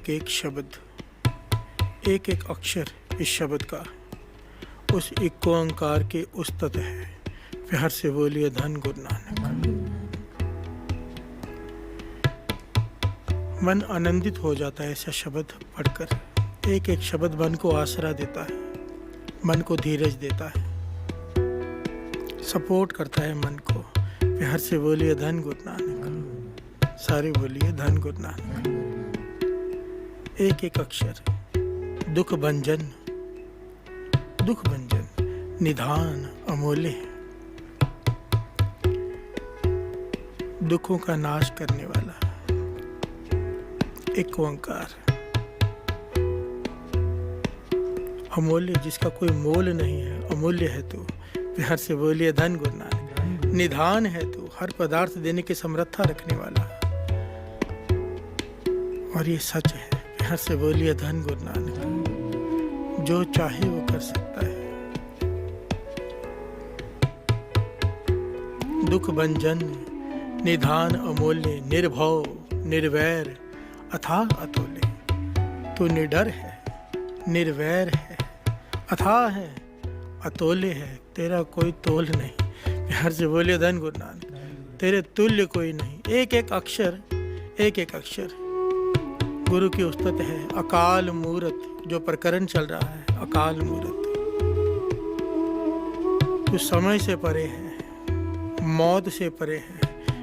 एक एक शब्द, एक एक अक्षर इस शब्द का उस इक्को ओंकार के उस्तत है। प्यार से बोलिए धन गुरु नानक। मन आनंदित हो जाता है ऐसा शब्द पढ़कर। एक एक शब्द मन को आसरा देता है, मन को धीरज देता है, सपोर्ट करता है मन को। प्यार से बोलिए धन गुरु नानक। सारे बोलिए धन गुरु नानक। एक एक अक्षर दुख भंजन, दुख भंजन निधान अमूल्य, दुखों का नाश करने वाला एक ओंकार अमूल्य, जिसका कोई मोल नहीं है, अमूल्य है तू। प्यार से बोलिए धन गुरु नानक। निधान है तू, हर पदार्थ देने की समर्था रखने वाला, और ये सच है। प्यार से बोलिए धन गुरु नानक। जो चाहे वो कर सकता है। दुख भंजन निधान अमूल्य, निर्भव निर्वैर अथाह अतुल्य। तू निडर है, निर्वैर है, अथाह है, अतुल्य है, तेरा कोई तोल नहीं। प्यार से बोलिए धन गुरु नानक। तेरे तुल्य कोई नहीं। एक एक अक्षर, एक एक अक्षर गुरु की उस्तत है। अकाल मूरत, जो प्रकरण चल रहा है, अकाल मूरत। तू समय से परे है, मौत से परे है।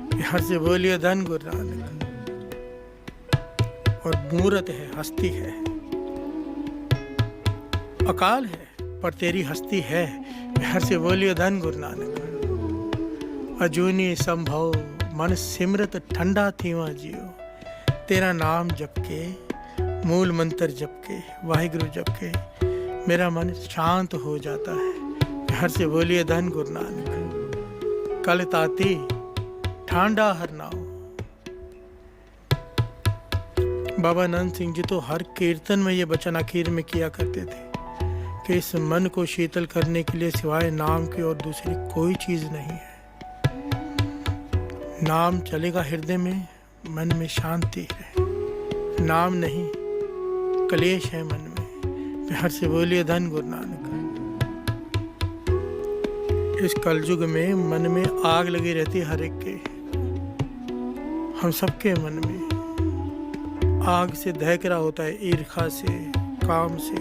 प्यार से बोलिए धन गुरु नानक। और मूरत है, हस्ती है, अकाल है पर तेरी हस्ती है। प्यार से बोलिए धन गुरु नानक। अजूनी संभव मन सिमरत ठंडा थीवा जियो। तेरा नाम जप के, मूल मंत्र जप के, वाहिगुरु जप के मेरा मन शांत हो जाता है। प्यार से बोलिए धन गुरु नानक। कल ताती ठंडा हर नाव। बाबा नंद सिंह जी तो हर कीर्तन में ये वचन आखिर में किया करते थे कि इस मन को शीतल करने के लिए सिवाय नाम की और दूसरी कोई चीज नहीं है। नाम चलेगा हृदय में, मन में शांति है। नाम नहीं, कलेश है मन में। प्यार से बोलिए धन गुरु नानक। इस कलयुग में मन में आग लगी रहती है हर एक के। हम सबके मन में आग से दहक रहा होता है, ईर्ष्या से, काम से,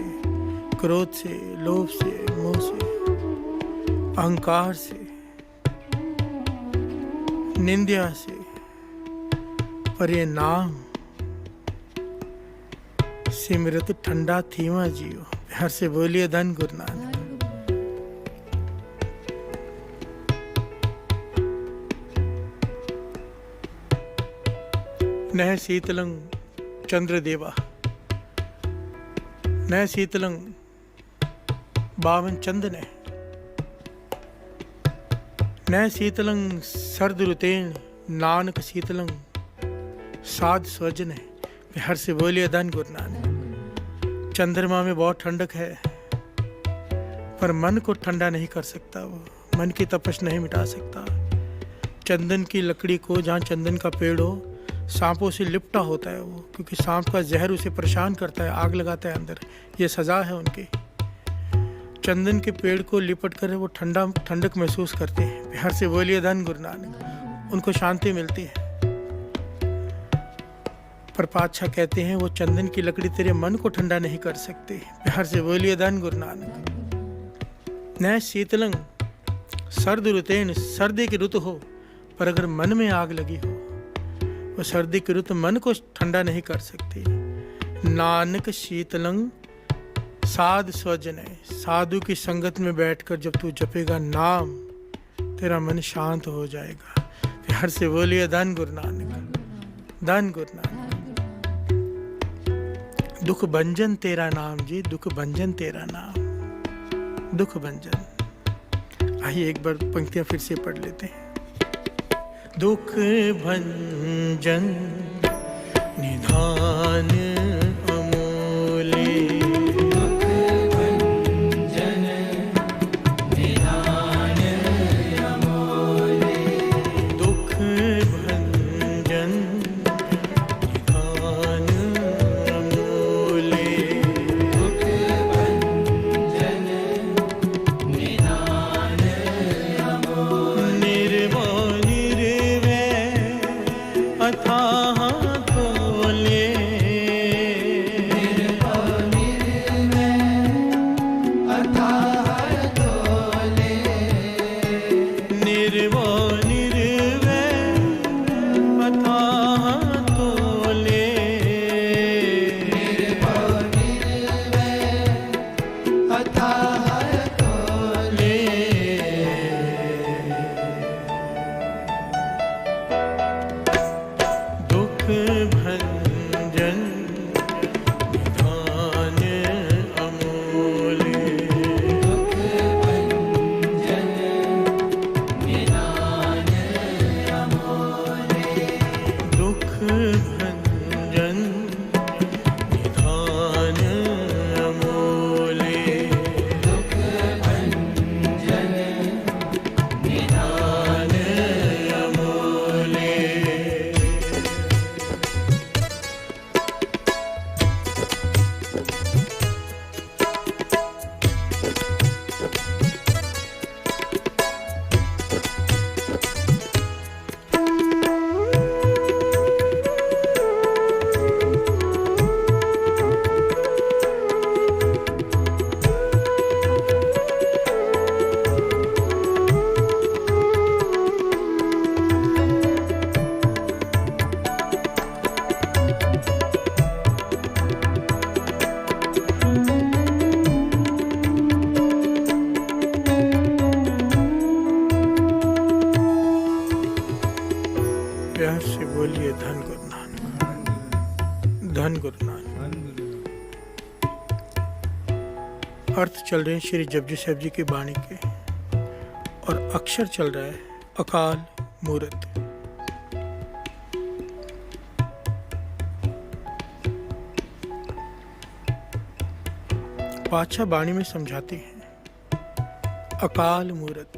क्रोध से, लोभ से, मोह से, अहंकार से, निंदा से। पर ये नाम सिमरत ठंडा थीवा जियो। प्यार से बोलिए धन गुरु नानक। नह शीतलं चंद्र देवा, नह शीतलं बावन चंदन है, न शीतलं सर्द रुतेन नानक शीतलं साध स्वजन है। प्यार से बोलिए धन गुरु नानक। चंद्रमा में बहुत ठंडक है पर मन को ठंडा नहीं कर सकता। वो मन की तपश नहीं मिटा सकता। चंदन की लकड़ी को, जहाँ चंदन का पेड़ हो, सांपों से लिपटा होता है वो, क्योंकि सांप का जहर उसे परेशान करता है, आग लगाता है अंदर। ये सजा है उनकी। चंदन के पेड़ को लिपट कर वो ठंडक महसूस करते हैं। प्यार से बोलिए धन गुरु नानक। उनको शांति मिलती है। पर पातशाह कहते हैं वो चंदन की लकड़ी तेरे मन को ठंडा नहीं कर सकती। प्यार से बोलिए धन गुरु नानक। न शीतलं सर्द रुतेन, सर्दी की ऋतु हो पर अगर मन में आग लगी हो, वो सर्दी की ऋतु मन को ठंडा नहीं कर सकती। नानक शीतलं साध स्वजन है। साधु की संगत में बैठकर जब तू जपेगा नाम, तेरा मन शांत हो जाएगा। प्यार से बोलिए धन गुरु नानक। धन गुरु नानक। दुख भंजन तेरा नाम जी, दुख भंजन तेरा नाम, दुख भंजन। आइए एक बार पंक्तियां फिर से पढ़ लेते हैं। दुख भंजन निधान अमूल्य, दुख भंजन निधान अमूल्य। अर्थ चल रहे हैं श्री जपजी साहब जी की वाणी के, और अक्षर चल रहा है अकाल मूरत। पातशाह वाणी में समझाते हैं अकाल मूरत,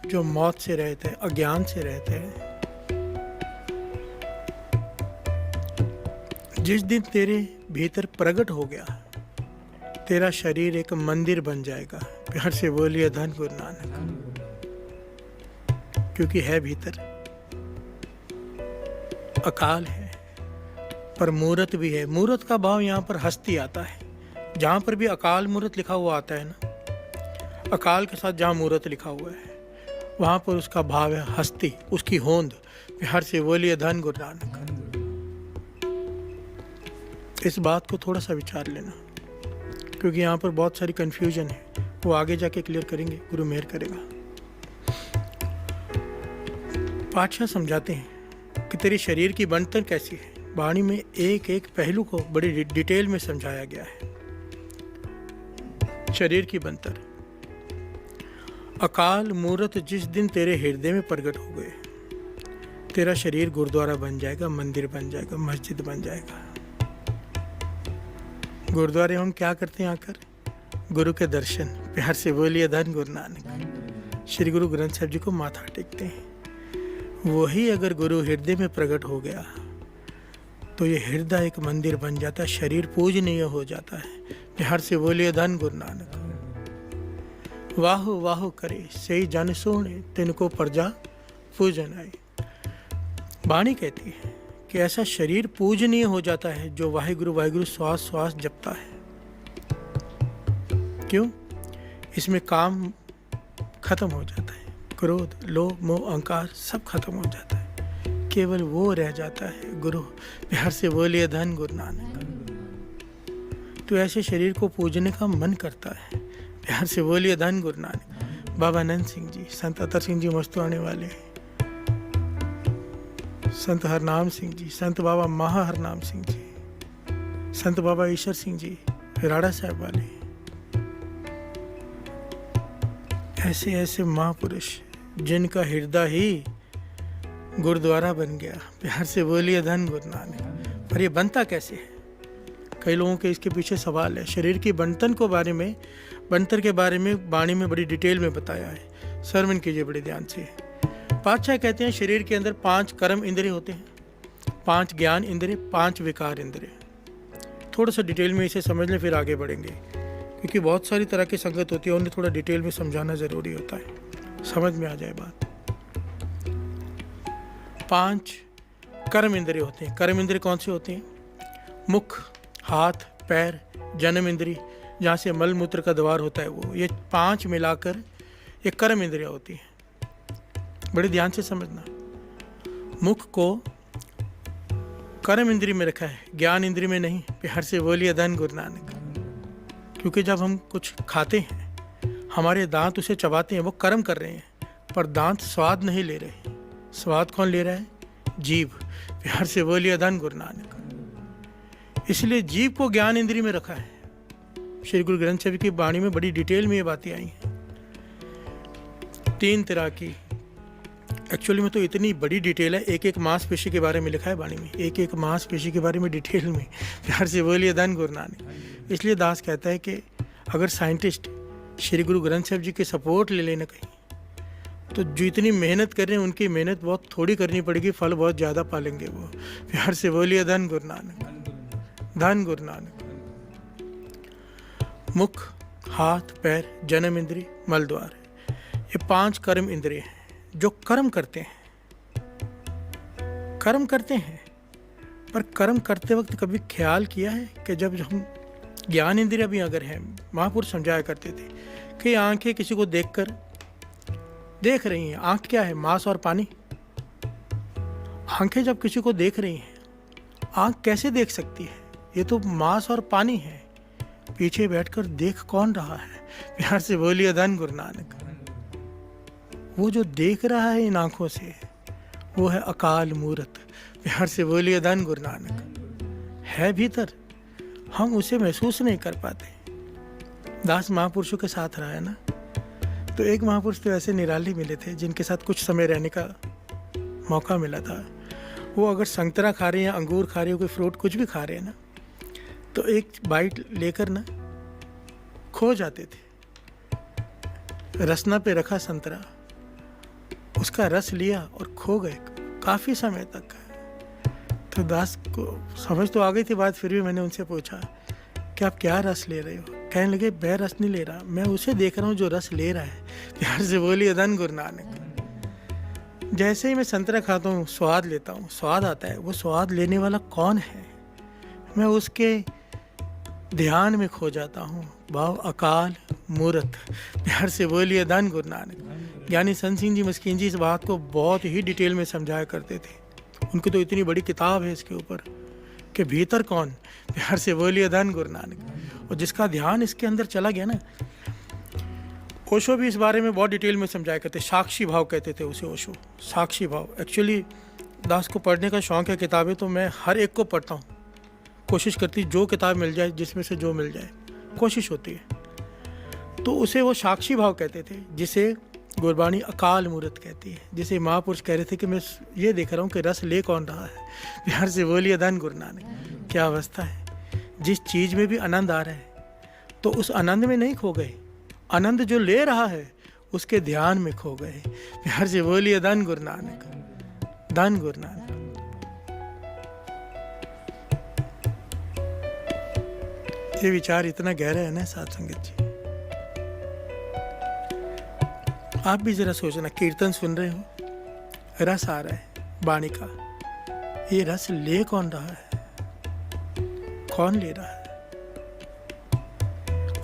जो मौत से रहते हैं, अज्ञान से रहते हैं, जिस दिन तेरे भीतर प्रकट हो गया, तेरा शरीर एक मंदिर बन जाएगा। प्यार से बोलिए धन गुरु नानक। क्योंकि है भीतर, अकाल है पर मूरत भी है। मूरत का भाव यहाँ पर हस्ती आता है। जहाँ पर भी अकाल मूरत लिखा हुआ आता है ना, अकाल के साथ जहाँ मूरत लिखा हुआ है वहाँ पर उसका भाव है हस्ती, उसकी होंद। प्यार से बोलिए धन गुरु नानक। इस बात को थोड़ा सा विचार लेना, क्योंकि यहाँ पर बहुत सारी कन्फ्यूजन है, वो आगे जाके क्लियर करेंगे, गुरु मेहर करेगा। पातशाह समझाते हैं कि तेरे शरीर की बनतर कैसी है। वाणी में एक एक पहलू को बड़ी डिटेल में समझाया गया है। शरीर की बनतर, अकाल मूरत जिस दिन तेरे हृदय में प्रकट हो गए, तेरा शरीर गुरुद्वारा बन जाएगा, मंदिर बन जाएगा, मस्जिद बन जाएगा। गुरुद्वारे हम क्या करते हैं आकर? गुरु के दर्शन। प्यार से बोलिए धन गुरु नानक। श्री गुरु ग्रंथ साहब जी को माथा टेकते हैं। वही अगर गुरु हृदय में प्रकट हो गया तो ये हृदय एक मंदिर बन जाता है, शरीर पूजनीय हो जाता है। प्यार से बोलिए धन गुरु नानक। वाहो वाहो करे सही जन सोने, तिनको प्रजा पूजन आई। वाणी कहती है कि ऐसा शरीर पूजनीय हो जाता है जो वाहिगुरु वाहिगुरु श्वास श्वास जपता है। क्यों? इसमें काम खत्म हो जाता है, क्रोध लोभ मोह अहंकार सब खत्म हो जाता है, केवल वो रह जाता है गुरु। प्यार से बोलिए धन गुरु नानक। तो ऐसे शरीर को पूजने का मन करता है। प्यार से बोलिए धन गुरु नानक। बाबा नंद सिंह जी, संत अतर सिंह जी मस्तवाने वाले, संत हरनाम सिंह जी, संत बाबा महा हरनाम सिंह जी, संत बाबा ईश्वर सिंह जी राड़ा साहब वाले, ऐसे ऐसे महापुरुष जिनका हृदय ही गुरुद्वारा बन गया। प्यार से बोलिए धन गुरु नानक। पर ये बनता कैसे है? कई लोगों के इसके पीछे सवाल है। शरीर की बनतर के बारे में वाणी में बड़ी डिटेल में बताया है। श्रवण कीजिए बड़े ध्यान से। पातशाह कहते हैं शरीर के अंदर 5 कर्म इंद्रिय होते हैं, 5 ज्ञान इंद्रिय, 5 विकार इंद्रिय। थोड़ा सा डिटेल में इसे समझ लें, फिर आगे बढ़ेंगे, क्योंकि बहुत सारी तरह की संगत होती है, उन्हें थोड़ा डिटेल में समझाना ज़रूरी होता है, समझ में आ जाए बात। 5 कर्म इंद्रिय होते हैं। कर्म इंद्रिय कौन से होते हैं? मुख, हाथ, पैर, जन्म इंद्रिय, जहाँ से मल मूत्र का द्वार होता है वो, ये 5 मिलाकर एक कर्म इंद्रिया होती है। बड़े ध्यान से समझना। मुख को कर्म इंद्रिय में रखा है, ज्ञान इंद्रिय में नहीं। प्यार से बोलिए धन गुरु नानक। क्योंकि जब हम कुछ खाते हैं, हमारे दांत उसे चबाते हैं, वो कर्म कर रहे हैं, पर दांत स्वाद नहीं ले रहे। स्वाद कौन ले रहा है? जीभ। प्यार से बोलिए धन गुरु नानक। इसलिए जीभ को ज्ञान इंद्रिय में रखा है। श्री गुरु ग्रंथ साहब की वाणी में बड़ी डिटेल में ये बातें आई हैं। 3 तरह की, एक्चुअली में तो इतनी बड़ी डिटेल है, एक एक मांसपेशी के बारे में लिखा है वाणी में, एक एक मांसपेशी के बारे में डिटेल में। प्यार से बोलिए धन गुरु नानक। इसलिए दास कहता है कि अगर साइंटिस्ट श्री गुरु ग्रंथ साहब जी के सपोर्ट ले लेना कहीं, तो जो इतनी मेहनत कर रहे हैं उनकी मेहनत बहुत थोड़ी करनी पड़ेगी, फल बहुत ज़्यादा पालेंगे वो। प्यार से बोलिए धन गुरु नानक। धन गुरु नानक। मुख, हाथ, पैर, जन्म इंद्रिय, मल द्वार, ये 5 कर्म इंद्रिय हैं जो कर्म करते हैं। कर्म करते हैं, पर कर्म करते वक्त कभी ख्याल किया है कि जब हम ज्ञान इंद्रिय भी अगर हैं, महापुरुष समझाया करते थे कि आंखें किसी को देखकर देख रही हैं। आंख क्या है? मांस और पानी। आंखें जब किसी को देख रही हैं, आंख कैसे देख सकती है? ये तो मांस और पानी है। पीछे बैठकर देख कौन रहा है? प्यार से बोलिए धन गुरु नानक। वो जो देख रहा है इन आंखों से, वो है अकाल मूरत। प्यार से बोलिए धन गुरु नानक। है भीतर, हम उसे महसूस नहीं कर पाते। दास महापुरुषों के साथ रहा है ना, तो एक महापुरुष तो ऐसे निराले मिले थे जिनके साथ कुछ समय रहने का मौका मिला था। वो अगर संतरा खा रहे हैं या अंगूर खा रहे हो, कोई फ्रूट कुछ भी खा रहे हैं ना, तो एक बाइट लेकर ना खो जाते थे। रसना पे रखा संतरा, उसका रस लिया और खो गए काफ़ी समय तक। तो दास को समझ तो आ गई थी बात, फिर भी मैंने उनसे पूछा कि आप क्या रस ले रहे हो? कहने लगे मैं रस नहीं ले रहा, मैं उसे देख रहा हूँ जो रस ले रहा है। प्यार से बोलिए धन गुरु नानक। जैसे ही मैं संतरा खाता हूँ, स्वाद लेता हूँ, स्वाद आता है, वो स्वाद लेने वाला कौन है, मैं उसके ध्यान में खो जाता हूँ। भाव अकाल मूरत। प्यार से बोलिए धन गुरु नानक। ज्ञानी संत सिंह जी मस्कीन जी इस बात को बहुत ही डिटेल में समझाया करते थे। उनकी तो इतनी बड़ी किताब है इसके ऊपर कि भीतर कौन। प्यार से बोलिए धन गुरु नानक। और जिसका ध्यान इसके अंदर चला गया ना, ओशो भी इस बारे में बहुत डिटेल में समझाया करते। साक्षी भाव कहते थे उसे ओशो, साक्षी भाव। एक्चुअली दास को पढ़ने का शौक़ है, किताबें तो मैं हर एक को पढ़ता हूँ, कोशिश करती जो किताब मिल जाए, जिसमें से जो मिल जाए कोशिश होती है। तो उसे वो साक्षी भाव कहते थे, जिसे गुरबाणी अकाल मूरत कहती है। जिसे महापुरुष कह रहे थे कि मैं ये देख रहा हूँ कि रस ले कौन रहा है। प्यार से बोलिए धन गुरु नानक। क्या अवस्था है, जिस चीज़ में भी आनंद आ रहा है तो उस आनंद में नहीं खो गए, आनंद जो ले रहा है उसके ध्यान में खो गए। प्यार से बोलिए धन गुरु नानक, धन गुरु नानक। ये विचार इतना गहरा है ना साथ संगत जी। आप भी जरा सोचना, कीर्तन सुन रहे हो, रस आ रहा है वाणी का, ये रस ले कौन रहा है, कौन ले रहा है?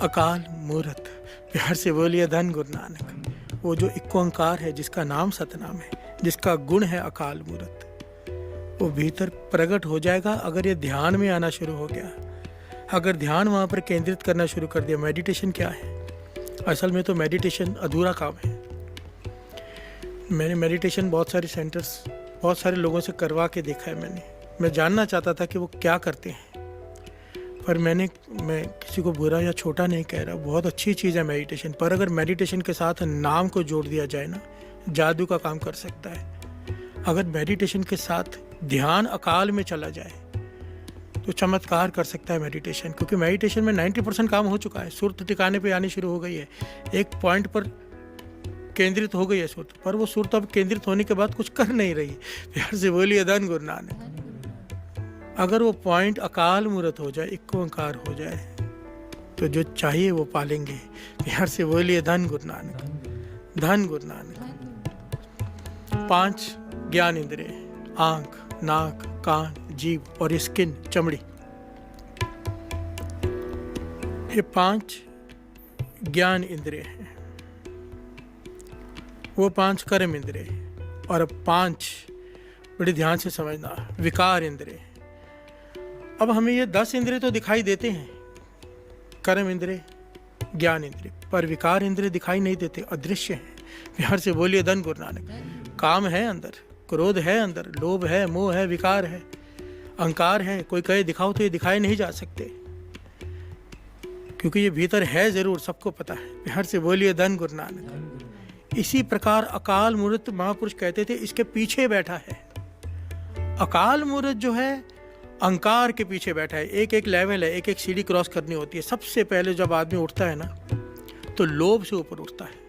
अकाल मूरत। प्यार से बोलिए धन गुरु नानक। वो जो इक्को ओंकार है, जिसका नाम सतनाम है, जिसका गुण है अकाल मूरत, वो भीतर प्रकट हो जाएगा अगर ये ध्यान में आना शुरू हो गया। अगर ध्यान वहाँ पर केंद्रित करना शुरू कर दिया। मेडिटेशन क्या है? असल में तो मेडिटेशन अधूरा काम है। मैंने मेडिटेशन बहुत सारे सेंटर्स, बहुत सारे लोगों से करवा के देखा है। मैं जानना चाहता था कि वो क्या करते हैं, पर मैं किसी को बुरा या छोटा नहीं कह रहा, बहुत अच्छी चीज़ है मेडिटेशन। पर अगर मेडिटेशन के साथ नाम को जोड़ दिया जाए ना, जादू का काम कर सकता है। अगर मेडिटेशन के साथ ध्यान अकाल में चला जाए तो चमत्कार कर सकता है मेडिटेशन। क्योंकि मेडिटेशन में 90% काम हो चुका है, सुर्त ठिकाने पे आनी शुरू हो गई है, एक पॉइंट पर केंद्रित हो गई है सुर्त, पर वो सुर्त अब केंद्रित होने के बाद कुछ कर नहीं रही। प्यार से बोलिए धन गुरु नानक। अगर वो पॉइंट अकाल मूरत हो जाए, इक्को ओंकार हो जाए, तो जो चाहिए वो पालेंगे। प्यार से बोलिए धन गुरु नानक, धन गुरु नानक। 5 ज्ञान इंद्रिय, आंख, नाक, कान, जीभ और स्किन, चमड़ी, ये 5 ज्ञान इंद्रिय हैं। वो 5 कर्म इंद्रिय, और अब 5 बड़े ध्यान से समझना, विकार इंद्रिय। अब हमें ये 10 इंद्रिय तो दिखाई देते हैं, कर्म इंद्रिय, ज्ञान इंद्रिय, पर विकार इंद्रिय दिखाई नहीं देते, अदृश्य हैं। प्यार से बोलिए धन गुरु नानक। काम है अंदर, क्रोध है अंदर, लोभ है, मोह है, विकार है, अहंकार है। कोई कहे दिखाओ तो ये दिखाए नहीं जा सकते, क्योंकि ये भीतर है जरूर, सबको पता है। प्यार से बोलिए धन गुरु नानक। इसी प्रकार अकाल मूरत महापुरुष कहते थे इसके पीछे बैठा है। अकाल मूरत जो है अहंकार के पीछे बैठा है। एक एक लेवल है, एक एक सीढ़ी क्रॉस करनी होती है। सबसे पहले जब आदमी उठता है ना, तो लोभ से ऊपर उठता है।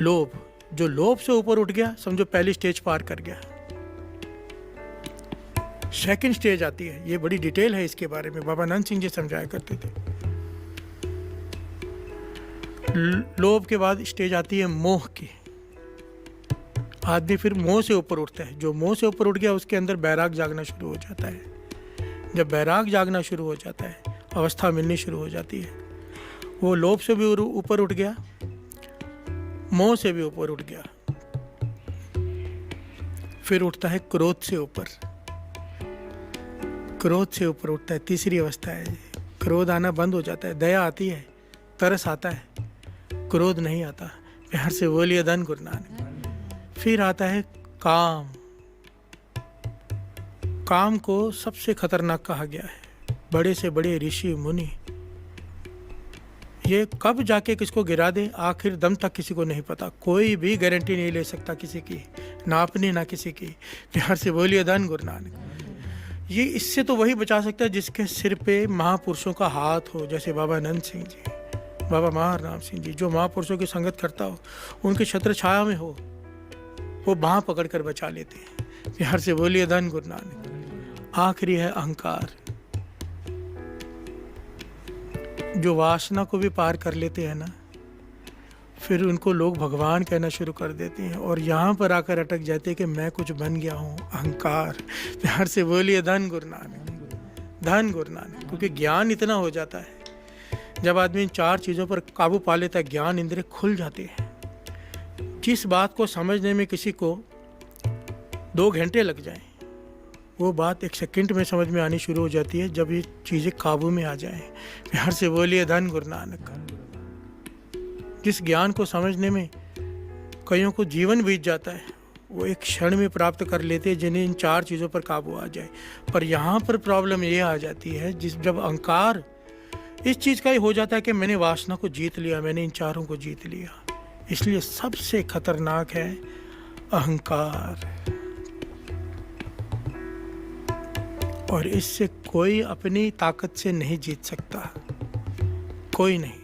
लोभ, जो लोभ से ऊपर उठ गया, समझो पहली स्टेज पार कर गया। सेकंड स्टेज आती है, ये बड़ी डिटेल है इसके बारे में, बाबा नंद सिंह जी समझाया करते थे। लोभ के बाद स्टेज आती है मोह की। आदमी फिर मोह से ऊपर उठता है। जो मोह से ऊपर उठ गया, उसके अंदर बैराग जागना शुरू हो जाता है। जब बैराग जागना शुरू हो जाता है, अवस्था मिलनी शुरू हो जाती है। वो लोभ से भी ऊपर उठ गया, मोह से भी ऊपर उठ गया, फिर उठता है क्रोध से ऊपर। क्रोध से ऊपर उठता है, तीसरी अवस्था है। क्रोध आना बंद हो जाता है, दया आती है, तरस आता है, क्रोध नहीं आता। प्यार से बोलिए धन गुरु नानक। फिर आता है काम। काम को सबसे खतरनाक कहा गया है। बड़े से बड़े ऋषि मुनि ये कब जाके किसको गिरा दे आखिर दम तक किसी को नहीं पता। कोई भी गारंटी नहीं ले सकता किसी की, ना अपनी ना किसी की। प्यार से बोलिए धन गुरु नानक। ये इससे तो वही बचा सकता है जिसके सिर पे महापुरुषों का हाथ हो, जैसे बाबा आनंद सिंह जी, बाबा महार राम सिंह जी। जो महापुरुषों की संगत करता हो, उनकी छत्र छाया में हो, वो बाँह पकड़ कर बचा लेते हैं। प्यार से बोलिए धन गुरु नानक। आखिरी है अहंकार, जो वासना को भी पार कर लेते हैं ना, फिर उनको लोग भगवान कहना शुरू कर देते हैं और यहाँ पर आकर अटक जाते हैं कि मैं कुछ बन गया हूँ। अहंकार। प्यार से बोलिए धन गुरु नानक, धन गुरु नानक। क्योंकि ज्ञान इतना हो जाता है, जब आदमी इन 4 चीज़ों पर काबू पा लेता है, ज्ञान इंद्रिय खुल जाते हैं। जिस बात को समझने में किसी को 2 घंटे लग जाए, वो बात 1 सेकंड में समझ में आनी शुरू हो जाती है, जब ये चीज़ें काबू में आ जाएं। प्यार से बोलिए धन गुरु नानक। जिस ज्ञान को समझने में कईयों को जीवन बीत जाता है, वो एक क्षण में प्राप्त कर लेते हैं, जिन्हें इन 4 चीज़ों पर काबू आ जाए। पर यहाँ पर प्रॉब्लम ये आ जाती है, जब अहंकार इस चीज़ का ही हो जाता है कि मैंने वासना को जीत लिया, मैंने इन 4 को जीत लिया। इसलिए सबसे खतरनाक है अहंकार, और इससे कोई अपनी ताकत से नहीं जीत सकता, कोई नहीं।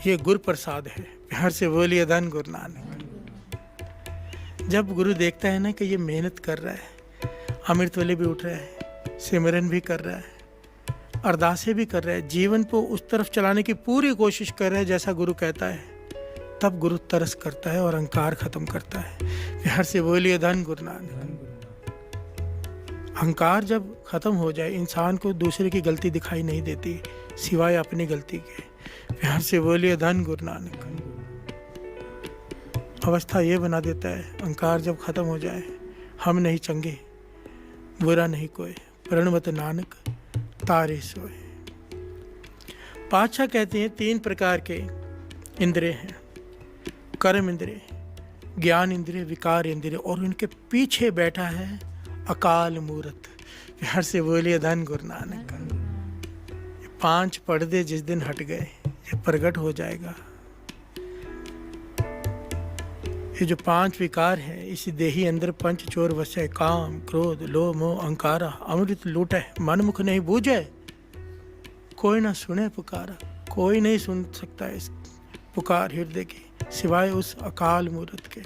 ये गुरु प्रसाद है। प्यार से बोलिए धन गुरु नानक। जब गुरु देखता है ना कि ये मेहनत कर रहा है, अमृत वेले भी उठ रहा है, सिमरन भी कर रहा है, अरदासें भी कर रहा है, जीवन को उस तरफ चलाने की पूरी कोशिश कर रहा है जैसा गुरु कहता है, तब गुरु तरस करता है और अहंकार खत्म करता है। प्यार से बोलिए धन गुरु नानक। अहंकार जब खत्म हो जाए, इंसान को दूसरे की गलती दिखाई नहीं देती सिवाय अपनी गलती के। प्यार से बोलिए धन गुरु नानक। अवस्था ये बना देता है, अहंकार जब खत्म हो जाए, हम नहीं चंगे, बुरा नहीं कोई, प्रणवत नानक तारे सोए। पातशाह कहते हैं 3 प्रकार के इंद्रिय हैं, कर्म इंद्रिय, ज्ञान इंद्रिय, विकार इंद्रिय, और उनके पीछे बैठा है अकाल मूर्त। प्यार से बोलिए धन गुरु नानक। 5 पर्दे जिस दिन हट गए, ये प्रकट हो जाएगा। ये जो 5 विकार है, इस देही अंदर पंच चोर वसे, काम क्रोध लोभ मोह अहंकारा, अमृत लूटे मन मुख नहीं बूझे, कोई ना सुने पुकारा। कोई नहीं सुन सकता इस पुकार हृदय की सिवाय उस अकाल मूर्त के।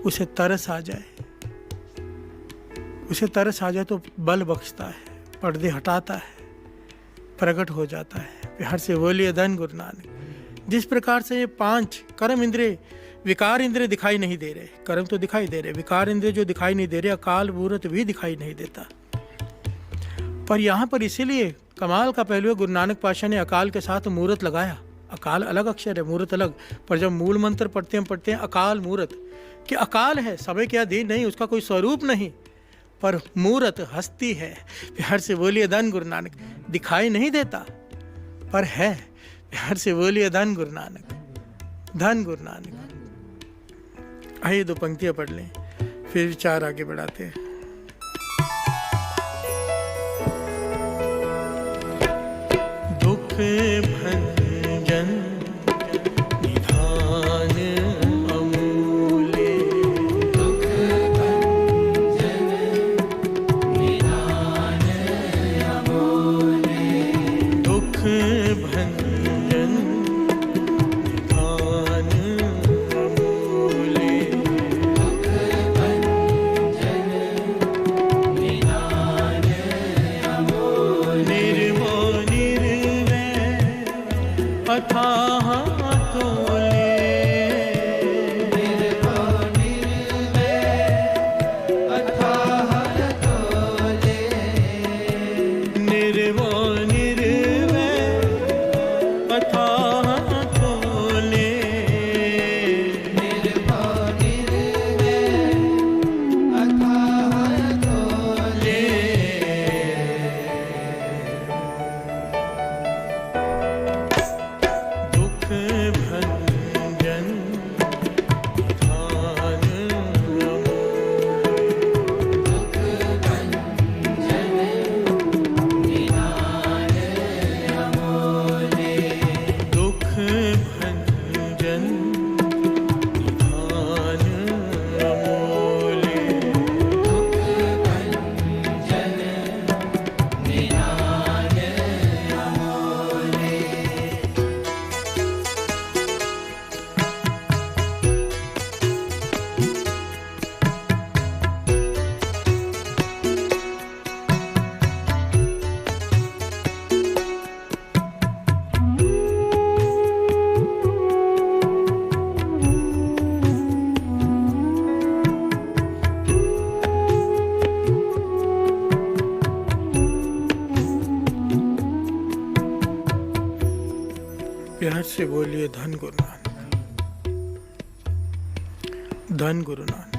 उसे तरस आ जाए, उसे तरस आ जाए तो बल बख्शता है, पर्दे हटाता है, प्रकट हो जाता है। प्यार से बोलिए धन गुरु नानक। जिस प्रकार से ये 5 कर्म इंद्रिय, विकार इंद्रिय दिखाई नहीं दे रहे, कर्म तो दिखाई दे रहे, विकार इंद्रिय जो दिखाई नहीं दे रहे, अकाल मूर्त भी दिखाई नहीं देता। पर यहाँ पर इसीलिए कमाल का पहलू है, गुरु नानक पातशाह ने अकाल के साथ मूर्त लगाया। अकाल अलग अक्षर है, मूर्त अलग, पर जब मूल मंत्र पढ़ते हैं अकाल मूर्त, कि अकाल है, समय के अधीन नहीं, उसका कोई स्वरूप नहीं, पर मूर्त हस्ती है। प्यार से बोलिए धन गुरु नानक। दिखाई नहीं देता पर है। प्यार से बोलिए धन गुरु नानक, धन गुरु नानक। आइए 2 पंक्तियां पढ़ लें, फिर विचार आगे बढ़ाते हैं। दुख भंजन निधान अमूल्य, दुख भंजन निधान अमूल्य, दुख भंजन निधान अमूल्य, दुख भंजन निधान अमूल्य, निर्मोह निर्वैर अथाह तोले, निर्मोह निर्वैर अथाह तोले, निर्मोह निर्वैर अथाह तोले, निर्मोह निर्वैर अथाह तोले। प्यार से बोलिए धन गुरु नानक, धन गुरु नानक।